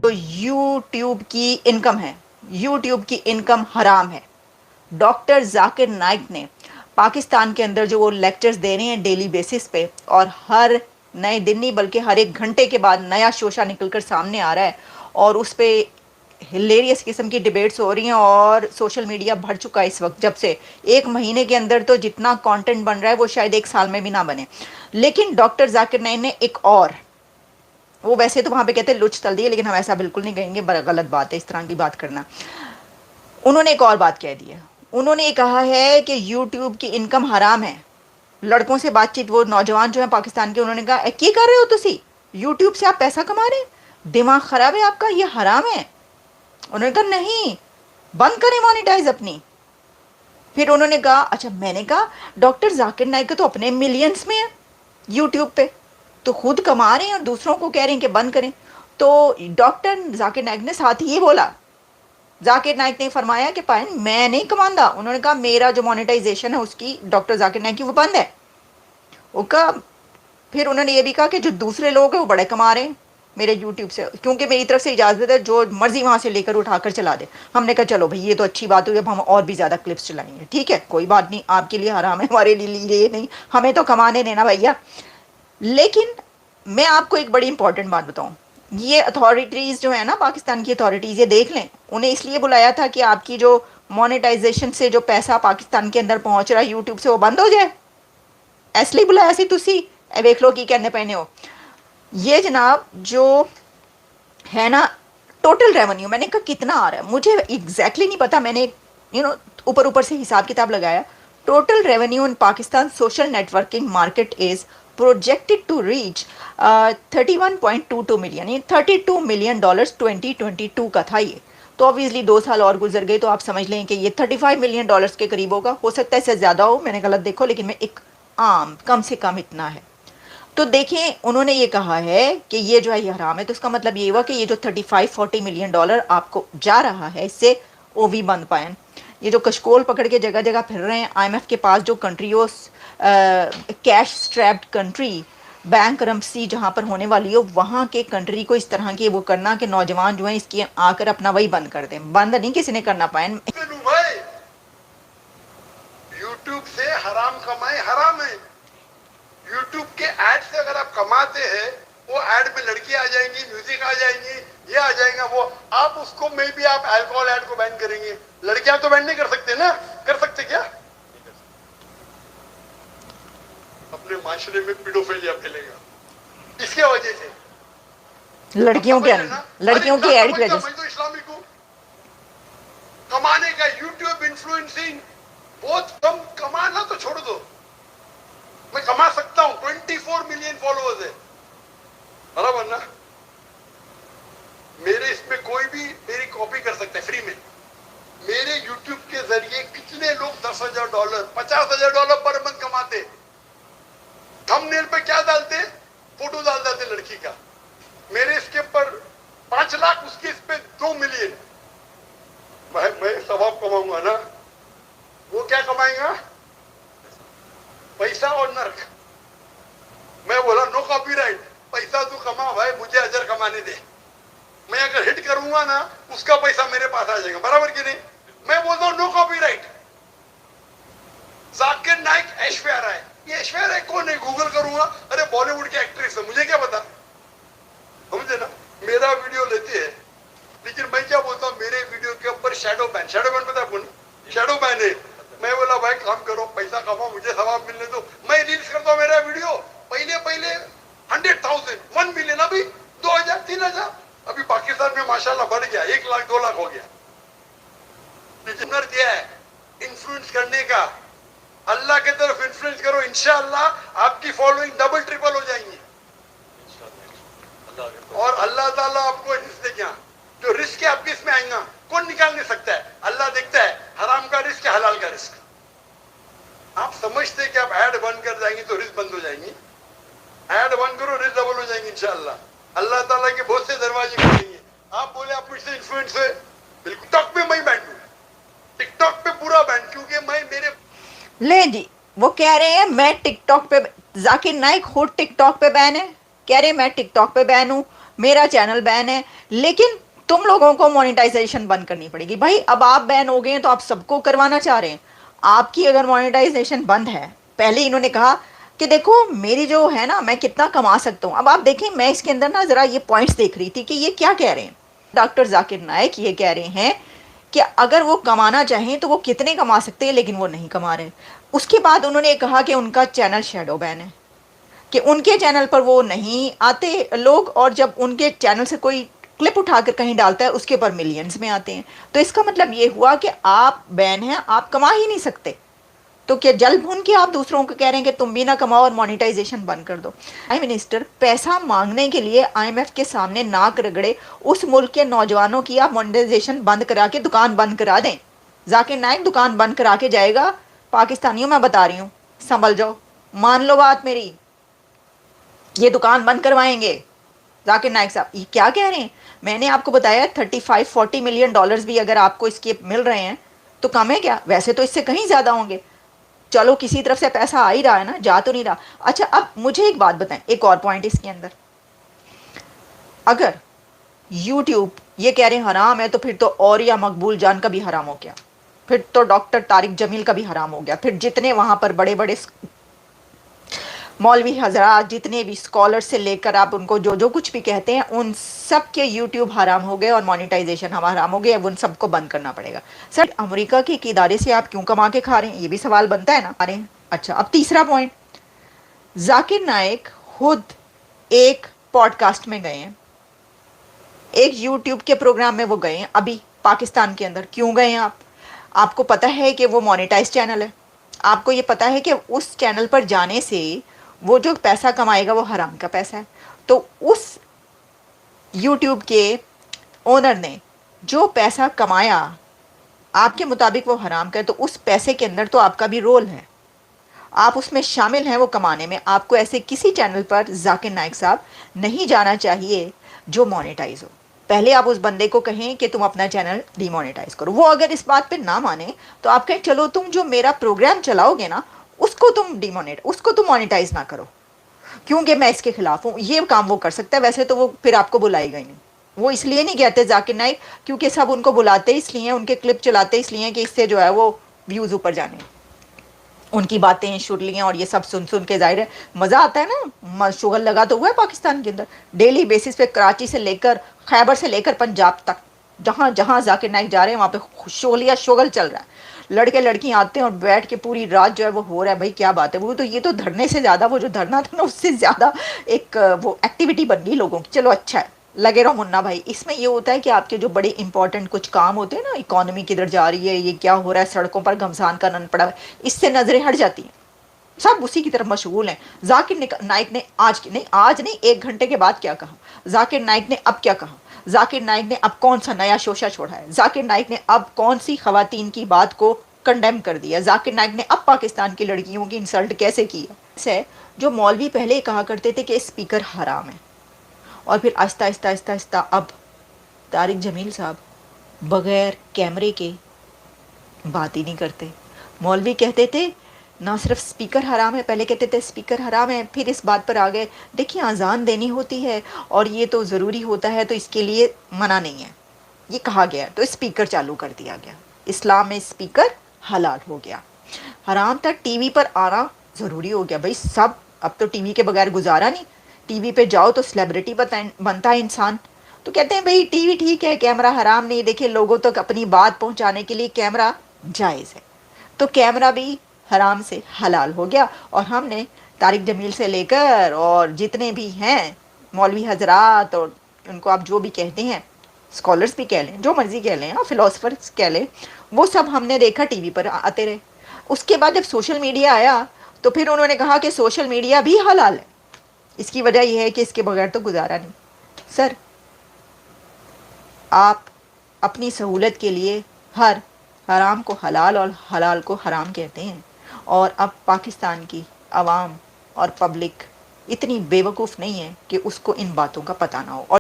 تو یوٹیوب کی انکم ہے، یوٹیوب کی انکم حرام ہے. ڈاکٹر ذاکر نائک نے پاکستان کے اندر جو وہ لیکچرز دے رہے ہیں ڈیلی بیسس پہ، اور ہر نئے دن نہیں بلکہ ہر ایک گھنٹے کے بعد نیا شوشہ نکل کر سامنے آ رہا ہے، اور اس پہ ہلیریس قسم کی ڈیبیٹس ہو رہی ہیں، اور سوشل میڈیا بھر چکا ہے اس وقت. جب سے ایک مہینے کے اندر تو جتنا کانٹینٹ بن رہا ہے وہ شاید ایک سال میں بھی نہ بنے. لیکن ڈاکٹر ذاکر نائک نے ایک اور، وہ ویسے تو وہاں پہ کہتے ہیں لچ تل دیے، لیکن ہم ایسا بالکل نہیں کہیں گے، غلط بات ہے اس طرح کی بات کرنا. انہوں نے ایک اور بات کہہ دی ہے، انہوں نے یہ کہا ہے کہ یوٹیوب کی انکم حرام ہے. لڑکوں سے بات چیت، وہ نوجوان جو ہیں پاکستان کے، انہوں نے کہا کی کر رہے ہو تسی، یوٹیوب سے آپ پیسہ کما رہے ہیں، دماغ خراب ہے آپ کا، یہ حرام ہے. انہوں نے کہا نہیں، بند کریں مانیٹائز اپنی. پھر انہوں نے کہا اچھا، میں نے کہا ڈاکٹر ذاکر نائک تو اپنے ملینز میں ہیں یوٹیوب پہ، تو خود کما رہے ہیں اور دوسروں کو کہہ رہے ہیں کہ بند کریں. تو ڈاکٹر ذاکر نائک نے ساتھ یہ بولا، ذاکر نائک نے فرمایا کہ پائن میں نہیں کماندا. انہوں نے کہا میرا جو مانیٹائزیشن ہے اس کی ڈاکٹر ذاکر نائک کی وہ بند ہے. وہ کہا، پھر انہوں نے یہ بھی کہا کہ جو دوسرے لوگ ہیں وہ بڑے کما رہے ہیں میرے یوٹیوب سے، کیونکہ میری طرف سے اجازت ہے جو مرضی وہاں سے لے کر اٹھا کر چلا دے. ہم نے کہا چلو بھئی یہ تو اچھی بات ہوئی، اب ہم اور بھی زیادہ کلپس چلائیں گے. ٹھیک ہے، کوئی بات نہیں، آپ کے لیے حرام ہے، ہمارے لیے یہ نہیں، ہمیں تو کمانے دینا بھیا. لیکن میں آپ کو ایک بڑی امپورٹنٹ بات بتاؤں، یہ اتھارٹیز جو ہیں نا، پاکستان کی اتھارٹیز، یہ دیکھ لیں، انہیں اس لیے بلایا تھا کہ آپ کی جو مونیٹائزیشن سے جو پیسہ پاکستان کے اندر پہنچ رہا ہے یوٹیوب سے وہ بند ہو جائے. اس لیے بلایا سی تسی، اے دیکھ لو کی کہنے پہنے ہو. یہ جناب جو ہے نا ٹوٹل ریونیو، میں نے کہا کتنا آ رہا ہے، مجھے ایگزیکٹلی نہیں پتا، میں نے اوپر سے حساب کتاب لگایا. Total revenue in Pakistan social networking market is projected to reach 31.22 million, یعنی $32 ملین 2022 کا تھا. یہ تو obviously 2 سال اور گزر گئے تو آپ سمجھ لیں کہ یہ $35 ملین کے قریب ہوگا. ہو سکتا ہے اس سے زیادہ ہو، میں نے غلط دیکھو، لیکن میں ایک عام کم سے کم اتنا ہے. تو دیکھیں انہوں نے یہ کہا ہے کہ یہ جو ہے یہ حرام ہے، تو اس کا مطلب یہ ہوا کہ یہ جو $35-40 ملین آپ کو جا رہا ہے، اس سے وہ بھی بند پائیں. یہ جو کشکول پکڑ کے جگہ جگہ پھر رہے ہیں آئی ایم ایف کے پاس، جو کنٹریوں کیش سٹریپڈ کنٹری، بینک کرمسی جہاں پر ہونے والی ہو، وہاں کے کنٹری کو اس طرح کی وہ کرنا کہ نوجوان جو ہیں اس کی آ کر اپنا وہی بند کر دیں. بند نہیں کسی نے کرنا پائیں. یوٹیوب سے حرام کمائے حرام ہے. یوٹیوب کے ایڈ سے اگر آپ کماتے ہیں، وہ ایڈ میں لڑکی آ جائیں گی، میوزک آ جائیں گی، یہ آ جائیں گا، وہ آپ اس کو میں بھی آپ الکوہول ایڈ کو بین کریں گے. لڑکیاں تو بین نہیں کر سکتے نا، کر سکتے کیا؟ اپنے معاشرے میں پیڈوفیلیا پھیلے گا اس کی وجہ سے. لڑکیوں کے لڑکیوں کی ایڈ کی وجہ سے. اسلامی کو کمانے کا یوٹیوب انفلوئنسنگ بہت کم، کمانا تو چھوڑ دو، میں کما سکتا ہوں. 24 ملین فالوورز ہے برابر نا. میرے اس میں کوئی بھی میری کاپی کر سکتا ہے فری میں. میرے یوٹیوب کے ذریعے کتنے لوگ $10,000 $50,000 پر منتھ کماتے. تھم نیل پہ کیا ڈالتے؟ فوٹو ڈال دیتے لڑکی کا. میرے اس کے پر 5 لاکھ، اس کے اس پہ 2 ملین. میں ثواب کماؤں گا نا، وہ کیا کمائیں گا؟ پیسہ اور نرک. میں بولا نو کاپی رائٹ، پیسہ تو کما بھائی، مجھے اجر کمانے دے. میں اگر ہٹ کروں گا نا، اس کا پیسہ میرے پاس آ جائے گا، برابر کہ نہیں؟ میں بولتا ہوں نو کاپی رائٹ. ذاکر نائک ایشوریا رائے، یہ ایشوریا رائے کون ہے؟ گوگل کروں گا، ارے بالی ووڈ کی ایکٹریس ہے، مجھے کیا پتا. سمجھے نا؟ میرا ویڈیو لیتے ہیں، لیکن میں کیا بولتا ہوں، میرے ویڈیو کے اوپر شیڈو بین. شیڈو بین پتا کون؟ شیڈو بین ہے. میں بولا بھائی کام کرو، پیسہ کماؤ، مجھے ثواب ملنے دو. میں ریلز کرتا ہوں میرا ویڈیو، پہلے 100,000 1 ملین، ابھی 2,000 3,000. ابھی پاکستان میں ماشاءاللہ بڑھ گیا، 1 لاکھ 2 لاکھ ہو گیا. ہنر دیا ہے انفلوئنس کرنے کا. اللہ کی طرف انفلوئنس کرو، انشاءاللہ آپ کی فالوئنگ ڈبل ٹرپل ہو جائیں گی. اور اللہ تعالیٰ آپ کو رزق دے گا. جو رزق ہے آپ کے اس میں آئیں گا، کون نکال نہیں سکتا ہے. اللہ دیکھتا ہے حرام کا رزق ہے حلال کا رزق. آپ سمجھتے کہ آپ ایڈ بند کر جائیں گے تو رزق بند ہو جائیں گی. ایڈ بند کرو، رزق ڈبل ہو جائیں گے انشاءاللہ. اللہ تعالیٰ کے بہت سے دروازے کھلیں گے. آپ بولے آپ مجھ سے انفلوئنس ہے، بالکل. ٹک ٹاک پہ میں بینڈ ہوں، ٹک ٹاک پہ پورا بینڈ، کیونکہ میں میرے لیں جی وہ کہہ رہے ہیں میں ٹک ٹاک پہ، ذاکر نائک خود ٹک ٹاک پہ بین ہے، کہہ رہے ہیں میں ٹک ٹاک پہ بین ہوں، میرا چینل بین ہے لیکن تم لوگوں کو مونیٹائزیشن بند کرنی پڑے گی. بھائی اب آپ بین ہو گئے ہیں تو آپ سب کو کروانا چاہ رہے ہیں. آپ کی اگر مونیٹائزیشن بند ہے, پہلے انہوں نے کہا کہ دیکھو میری جو ہے نا میں کتنا کما سکتا ہوں. اب آپ دیکھیں میں اس کے اندر نا ذرا یہ پوائنٹس دیکھ رہی تھی کہ یہ کیا کہہ رہے ہیں. ڈاکٹر ذاکر نائک یہ کہہ رہے ہیں کہ اگر وہ کمانا چاہیں تو وہ کتنے کما سکتے ہیں لیکن وہ نہیں کما رہے. اس کے بعد انہوں نے کہا کہ ان کا چینل شیڈو بین ہے, کہ ان کے چینل پر وہ نہیں آتے لوگ, اور جب ان کے چینل سے کوئی کلپ اٹھا کر کہیں ڈالتا ہے اس کے پر ملینز میں آتے ہیں. تو اس کا مطلب یہ ہوا کہ آپ بین ہیں, آپ کما ہی نہیں سکتے. تو کیا جل بھون کے آپ دوسروں کو کہہ رہے ہیں کہ تم بھی نہ کماؤ اور مانیٹائزیشن بند کر دو. منسٹر پیسہ مانگنے کے لیے آئی ایم ایف کے سامنے ناک رگڑے اس ملک کے نوجوانوں کی آپ مانیٹائزیشن بند کرا کے دکان بند کرا دیں. ذاکر نائک دکان بند کرا کے جائے گا. پاکستانیوں میں بتا رہی ہوں, سنبھل جاؤ, مان لو بات میری, یہ دکان بند کروائیں گے. ذاکر نائک صاحب یہ کیا کہہ رہے ہیں؟ میں نے آپ کو بتایا 35-40 ملین ڈالرز بھی اگر آپ کو اس کے مل رہے ہیں تو کم ہے کیا؟ ویسے تو اس سے کہیں زیادہ ہوں گے. چلو کسی طرف سے پیسہ آ ہی رہا ہے نا, جا تو نہیں رہا. اچھا اب مجھے ایک بات بتائیں, ایک اور پوائنٹ اس کے اندر, اگر یوٹیوب یہ کہہ رہے ہیں حرام ہے تو پھر تو اوریا مقبول جان کا بھی حرام ہو گیا, پھر تو ڈاکٹر طارق جمیل کا بھی حرام ہو گیا, پھر جتنے وہاں پر بڑے بڑے مولوی حضرات جتنے بھی اسکالر سے لے کر آپ ان کو جو کچھ بھی کہتے ہیں ان سب کے یوٹیوب حرام ہو گئے اور مانیٹائزیشن ہمارا حرام ہو گیا. اب ان سب کو بند کرنا پڑے گا. سر امریکہ کے ایک ادارے سے آپ کیوں کما کے کھا رہے ہیں, یہ بھی سوال بنتا ہے نا. اچھا اب تیسرا پوائنٹ, ذاکر نائک خود ایک پوڈ کاسٹ میں گئے ہیں, ایک یوٹیوب کے پروگرام میں وہ گئے ہیں ابھی پاکستان کے اندر. کیوں گئے ہیں آپ کو پتہ ہے کہ وہ مانیٹائز چینل ہے, آپ کو یہ پتہ ہے کہ اس چینل پر جانے سے وہ جو پیسہ کمائے گا وہ حرام کا پیسہ ہے. تو اس یوٹیوب کے اونر نے جو پیسہ کمایا آپ کے مطابق وہ حرام کا ہے, تو اس پیسے کے اندر تو آپ کا بھی رول ہے, آپ اس میں شامل ہیں وہ کمانے میں. آپ کو ایسے کسی چینل پر ذاکر نائک صاحب نہیں جانا چاہیے جو مانیٹائز ہو. پہلے آپ اس بندے کو کہیں کہ تم اپنا چینل ڈی مانیٹائز کرو. وہ اگر اس بات پہ نہ مانے تو آپ کہیں چلو تم جو میرا پروگرام چلاؤ گے نا اس کو تم مانیٹائز نہ کرو کیونکہ میں اس کے خلاف ہوں. یہ کام وہ کر سکتا ہے, ویسے تو وہ پھر آپ کو بلائے گا ہی نہیں. وہ اس لیے نہیں کہتے ذاکر نائک کیونکہ سب ان کو بلاتے اس لیے, ان کے کلپ چلاتے اس لیے کہ اس سے جو ہے وہ ویوز اوپر جانے, ان کی باتیں شرلیاں اور یہ سب سن کے ظاہر ہے مزہ آتا ہے نا. شغل لگا تو ہوا ہے پاکستان کے اندر ڈیلی بیسس پہ, کراچی سے لے کر خیبر سے لے کر پنجاب تک, جہاں جہاں ذاکر نائک جا رہے ہیں وہاں پہ شغل چل رہا ہے. لڑکے لڑکیاں آتے ہیں اور بیٹھ کے پوری رات جو ہے وہ ہو رہا ہے. بھائی کیا بات ہے, وہ تو یہ تو دھرنے سے زیادہ, وہ جو دھرنا تھا نا اس سے زیادہ ایک وہ ایکٹیویٹی بن گئی لوگوں کی. چلو اچھا ہے, لگے رہو منا بھائی. اس میں یہ ہوتا ہے کہ آپ کے جو بڑے امپورٹنٹ کچھ کام ہوتے ہیں نا, اکانومی کدھر جا رہی ہے, یہ کیا ہو رہا ہے, سڑکوں پر گھمسان کا نن پڑا ہے, اس سے نظریں ہٹ جاتی ہیں, سب اسی کی طرف مشغول ہیں. ذاکر نائک نے آج نہیں 1 گھنٹے کے بعد کیا کہا, ذاکر نائک نے اب کیا کہا, ذاکر نائک نے اب کون سا نیا شوشہ چھوڑا ہے, ذاکر نائک نے اب کون سی خواتین کی بات کو کنڈیم کر دیا, ذاکر نائک نے اب پاکستان کی لڑکیوں کی انسلٹ کیسے کی ہے. جو مولوی پہلے کہا کرتے تھے کہ اسپیکر حرام ہے, اور پھر آہستہ آہستہ آہستہ آہستہ اب طارق جمیل صاحب بغیر کیمرے کے بات ہی نہیں کرتے. مولوی کہتے تھے نہ صرف اسپیکر حرام ہے, پہلے کہتے تھے اسپیکر حرام ہے, پھر اس بات پر آ گئے دیکھیں اذان دینی ہوتی ہے اور یہ تو ضروری ہوتا ہے تو اس کے لیے منع نہیں ہے, یہ کہا گیا تو اسپیکر چالو کر دیا گیا. اسلام میں اسپیکر حلال ہو گیا. حرام تھا ٹی وی پر آنا ضروری ہو گیا. بھائی سب اب تو ٹی وی کے بغیر گزارا نہیں, ٹی وی پہ جاؤ تو سیلیبریٹی بنتا ہے انسان. تو کہتے ہیں بھائی ٹی وی ٹھیک ہے, کیمرہ حرام نہیں, دیکھیں لوگوں تک اپنی بات پہنچانے کے لیے کیمرہ جائز ہے. تو کیمرہ بھی حرام سے حلال ہو گیا. اور ہم نے طارق جمیل سے لے کر اور جتنے بھی ہیں مولوی حضرات, اور ان کو آپ جو بھی کہتے ہیں, اسکالرس بھی کہہ لیں, جو مرضی کہہ لیں, فلاسفرس کہہ لیں, وہ سب ہم نے دیکھا ٹی وی پر آتے رہے. اس کے بعد جب سوشل میڈیا آیا تو پھر انہوں نے کہا کہ سوشل میڈیا بھی حلال ہے. اس کی وجہ یہ ہے کہ اس کے بغیر تو گزارا نہیں. سر آپ اپنی سہولت کے لیے ہر حرام کو حلال اور حلال کو حرام کہتے ہیں, اور اب پاکستان کی عوام اور پبلک اتنی بے وقوف نہیں ہے کہ اس کو ان باتوں کا پتہ نہ ہو. اور